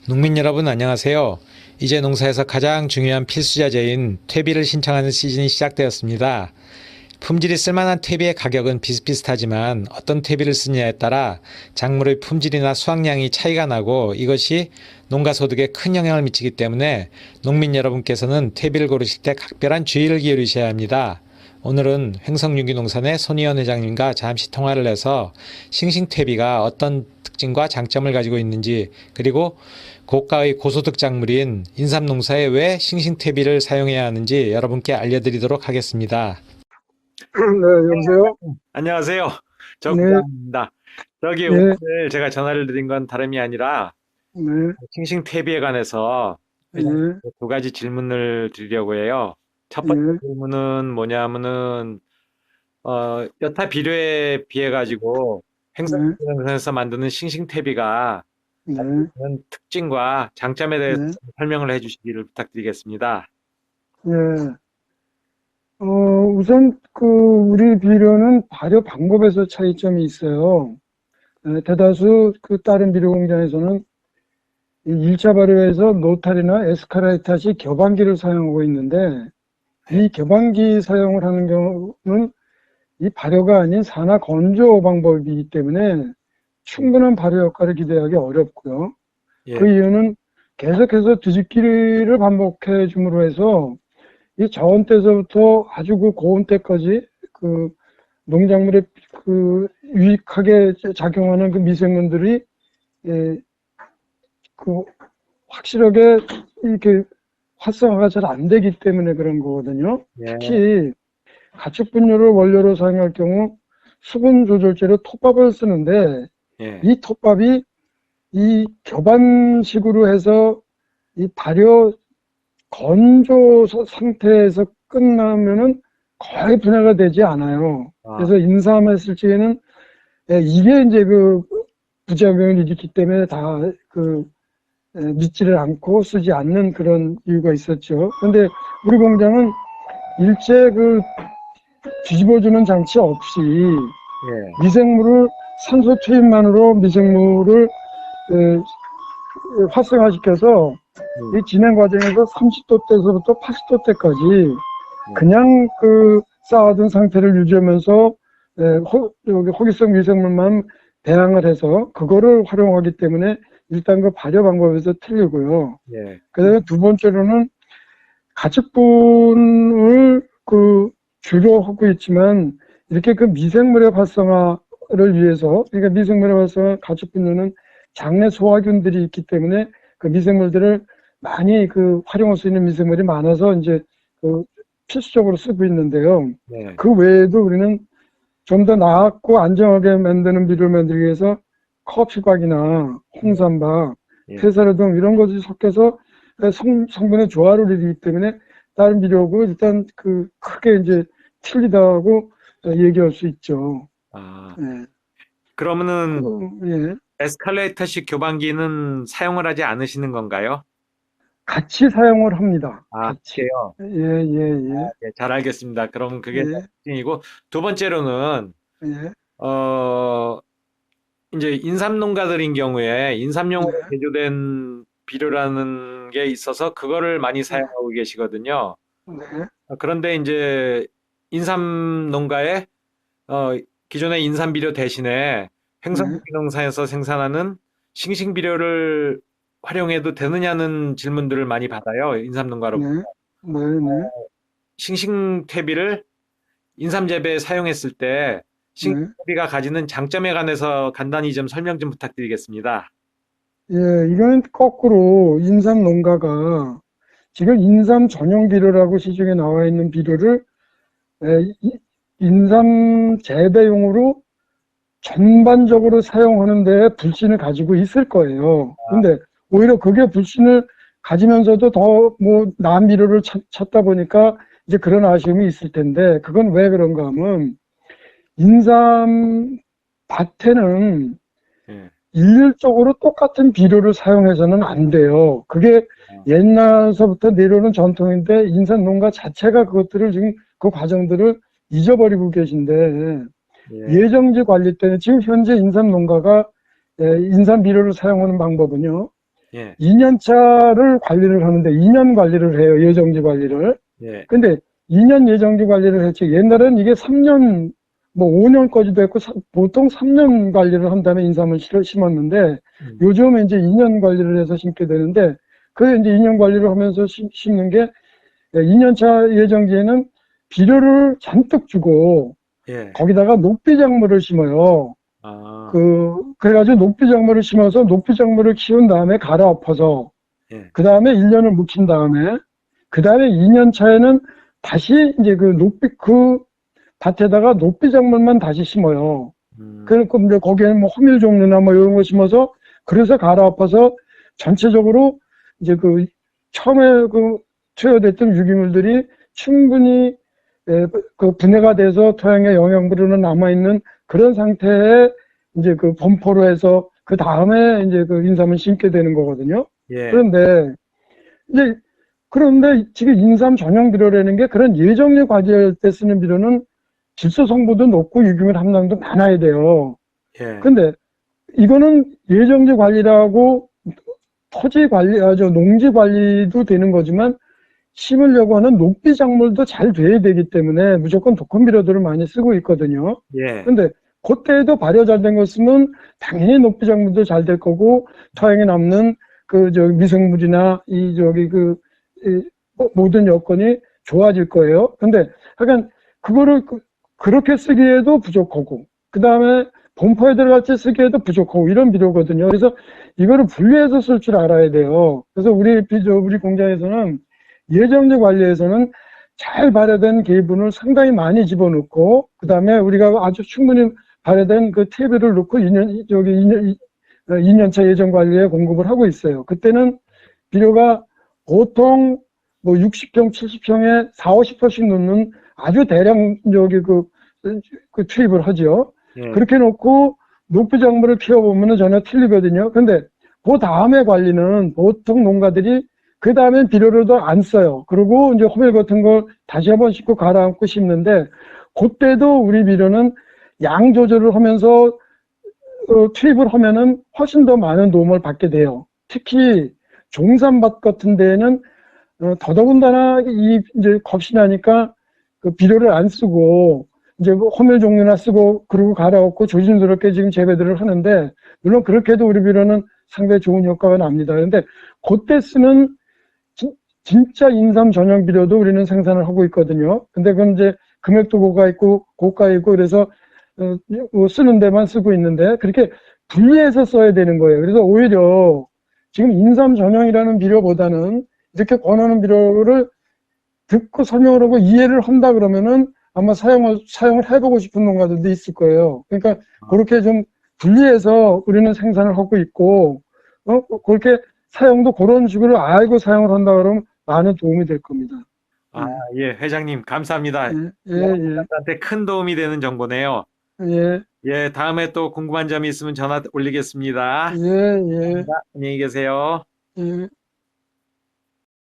농민 여러분 안녕하세요. 이제 농사에서 가장 중요한 필수자재인 퇴비를 신청하는 시즌이 시작되었습니다. 품질이 쓸만한 퇴비의 가격은 비슷비슷하지만 어떤 퇴비를 쓰느냐에 따라 작물의 품질이나 수확량이 차이가 나고 이것이 농가 소득에 큰 영향을 미치기 때문에 농민 여러분께서는 퇴비를 고르실 때 각별한 주의를 기울이셔야 합니다. 오늘은 횡성유기농산의 손희연 회장님과 잠시 통화를 해서 싱싱퇴비가 어떤 특징과 장점을 가지고 있는지, 그리고 고가의 고소득 작물인 인삼농사에 왜 싱싱퇴비를 사용해야 하는지 여러분께 알려드리도록 하겠습니다. 네, 여보세요? 안녕하세요. 네, 정부장입니다. 저기 네, 오늘 제가 전화를 드린 건 다름이 아니라 네, 싱싱퇴비에 관해서 예, 두 가지 질문을 드리려고 해요. 첫 번째 예, 질문은 뭐냐면은 여타 비료에 비해 가지고 네, 횡성에서 만드는 싱싱퇴비가 네, 가지고 특징과 장점에 대해서 네, 설명을 해주시기를 부탁드리겠습니다. 예. 우선 우리 비료는 발효 방법에서 차이점이 있어요. 대다수 다른 비료 공장에서는 이 1차 발효에서 노탈이나 에스카라이탓이 겹안기를 사용하고 있는데, 이 겹안기 사용을 하는 경우는 이 발효가 아닌 산화 건조 방법이기 때문에 충분한 발효 효과를 기대하기 어렵고요. 그 예, 이유는 계속해서 뒤집기를 반복해 줌으로 해서 이 저온 때서부터 아주 고온 때까지 농작물에 유익하게 작용하는 미생물들이 예, 확실하게 이렇게 활성화가 잘 안 되기 때문에 그런 거거든요. 예, 특히 가축 분유를 원료로 사용할 경우 수분 조절제로 톱밥을 쓰는데, 예, 이 톱밥이 이 교반식으로 해서 이 발효 건조 상태에서 끝나면은 거의 분해가 되지 않아요. 아, 그래서 인삼했을 적에는 이게 이제 부작용을 일으키기 때문에 다 믿지를 않고 쓰지 않는 그런 이유가 있었죠. 그런데 우리 공장은 일체 뒤집어주는 장치 없이 예, 미생물을 산소 투입만으로 미생물을 활성화시켜서 이 진행 과정에서 30도 때서부터 80도 때까지 그냥 쌓아둔 상태를 유지하면서 여기 호기성 미생물만 배양을 해서 그거를 활용하기 때문에 일단 발효 방법에서 틀리고요. 예, 그다음에 두 번째로는 가축분을 주로 하고 있지만 이렇게 미생물의 활성화를 위해서, 그러니까 미생물의 활성화 가축분유는 장내 소화균들이 있기 때문에 그 미생물들을 많이 활용할 수 있는 미생물이 많아서 이제 필수적으로 쓰고 있는데요. 예, 그 외에도 우리는 좀 더 나았고 안정하게 만드는 비료를 만들기 위해서 커피박이나 홍삼박, 예. 퇴사료 등 이런 것이 섞여서 성분의 조화를 이루기 때문에 다른 비료하고 일단 크게 이제 틀리다고 얘기할 수 있죠. 아, 예. 그러면은 예. 에스컬레이터식 교반기는 사용을 하지 않으시는 건가요? 같이 사용을 합니다. 아, 같이. 그래요? 예, 예, 예. 예, 잘 알겠습니다. 그럼 그게 예, 특징이고, 두 번째로는, 예, 어, 이제 인삼 농가들인 경우에 네, 인삼용으로 개조된 비료라는 게 있어서 그거를 많이 네, 사용하고 계시거든요. 네, 그런데 이제 인삼 농가에 어, 기존의 인삼 비료 대신에 네, 횡성유기농사에서 생산하는 싱싱 비료를 활용해도 되느냐는 질문들을 많이 받아요. 인삼 네, 농가로부터. 네, 네, 싱싱 퇴비를 인삼 재배에 사용했을 때 싱싱 네. 퇴비가 가지는 장점에 관해서 간단히 좀 설명 좀 부탁드리겠습니다. 예, 이거는 거꾸로 인삼 농가가 지금 인삼 전용 비료라고 시중에 나와 있는 비료를 인삼 재배용으로 전반적으로 사용하는 데 불신을 가지고 있을 거예요. 근데 오히려 그게 불신을 가지면서도 더 나은 비료를 찾다 보니까 이제 그런 아쉬움이 있을 텐데, 그건 왜 그런가 하면 인삼 밭에는 예. 일률적으로 똑같은 비료를 사용해서는 안 돼요. 그게 옛날서부터 내려오는 전통인데 인삼 농가 자체가 그것들을 지금 그 과정들을 잊어버리고 계신데, 예. 예정지 관리 때는 지금 현재 인삼 농가가 인삼 비료를 사용하는 방법은요, 예, 2년 차를 관리를 하는데 2년 관리를 해요. 예정지 관리를. 예, 근데 2년 예정지 관리를 했지. 옛날에는 이게 3년, 뭐 5년까지도 했고, 보통 3년 관리를 한 다음에 인삼을 심었는데, 요즘은 이제 2년 관리를 해서 심게 되는데, 그 이제 2년 관리를 하면서 심는 게, 2년 차 예정지에는 비료를 잔뜩 주고, 예. 거기다가 녹비작물을 심어요. 아, 그래가지고 녹비작물을 심어서 녹비작물을 키운 다음에 갈아엎어서, 예, 그 다음에 1년을 묵힌 다음에, 그 다음에 2년 차에는 다시 이제 그 밭에다가 녹비작물만 다시 심어요. 그리고 이제 거기에는 뭐 호밀 종류나 뭐 이런 거 심어서 그래서 갈아엎어서 전체적으로 이제 처음에 투여됐던 유기물들이 충분히 그 분해가 돼서 토양에 영양분으로 남아있는 그런 상태에 이제 범포로 해서 그 다음에 이제 인삼을 심게 되는 거거든요. 예, 그런데 이제 그런데 지금 인삼 전용 비료라는 게 그런 예정제 과제할 때 쓰는 비료는 질소 성분도 높고 유기물 함량도 많아야 돼요. 예, 근데 이거는 예정제 관리라고 토지 관리, 농지 관리도 되는 거지만 심으려고 하는 녹비 작물도 잘 돼야 되기 때문에 무조건 독한 비료들을 많이 쓰고 있거든요. 예, 근데 그때에도 발효 잘 된 거 쓰면 당연히 녹비 작물도 잘 될 거고 토양에 남는 미생물이나 모든 여건이 좋아질 거예요. 근데 약간 그거를 그렇게 쓰기에도 부족하고 그 다음에 본포에 들어갈 때 쓰기에도 부족하고 이런 비료거든요. 그래서 이거를 분리해서 쓸 줄 알아야 돼요. 그래서 우리 공장에서는 예정제 관리에서는 잘 발효된 계분을 상당히 많이 집어넣고 그 다음에 우리가 아주 충분히 발효된 그 TV를 넣고 2년차 예정 관리에 공급을 하고 있어요. 그때는 비료가 보통 뭐 60평, 70평에 4, 50%씩 넣는 아주 대량 투입을 하죠. 예, 그렇게 놓고 녹비 작물을 키워보면 전혀 틀리거든요. 근데 그 다음에 관리는 보통 농가들이 그 다음에 비료를 더 안 써요. 그리고 이제 호밀 같은 걸 다시 한번 싣고 갈아엎고 심는데 그때도 우리 비료는 양 조절을 하면서 투입을 하면은 훨씬 더 많은 도움을 받게 돼요. 특히 종산밭 같은 데에는 더더군다나 이제 겁이 나니까 그 비료를 안 쓰고 이제 호밀 종류나 쓰고 그러고 갈아엎고 조심스럽게 지금 재배들을 하는데 물론 그렇게 해도 우리 비료는 상당히 좋은 효과가 납니다. 그런데 그때 쓰는 진짜 인삼 전용 비료도 우리는 생산을 하고 있거든요. 근데 그건 이제 금액도 고가 있고 그래서 쓰는 데만 쓰고 있는데 그렇게 분리해서 써야 되는 거예요. 그래서 오히려 지금 인삼 전용이라는 비료보다는 이렇게 권하는 비료를 듣고 설명을 하고 이해를 한다 그러면은 아마 사용을 해보고 싶은 농가들도 있을 거예요. 그러니까 그렇게 좀 분리해서 우리는 생산을 하고 있고, 그렇게 사용도 그런 식으로 알고 사용을 한다 그러면 많은 도움이 될 겁니다. 아, 예, 회장님, 감사합니다. 예, 예, 예, 농가분들한테 큰 도움이 되는 정보네요. 예, 예, 다음에 또 궁금한 점이 있으면 전화 올리겠습니다. 예, 예, 감사합니다. 안녕히 계세요. 예.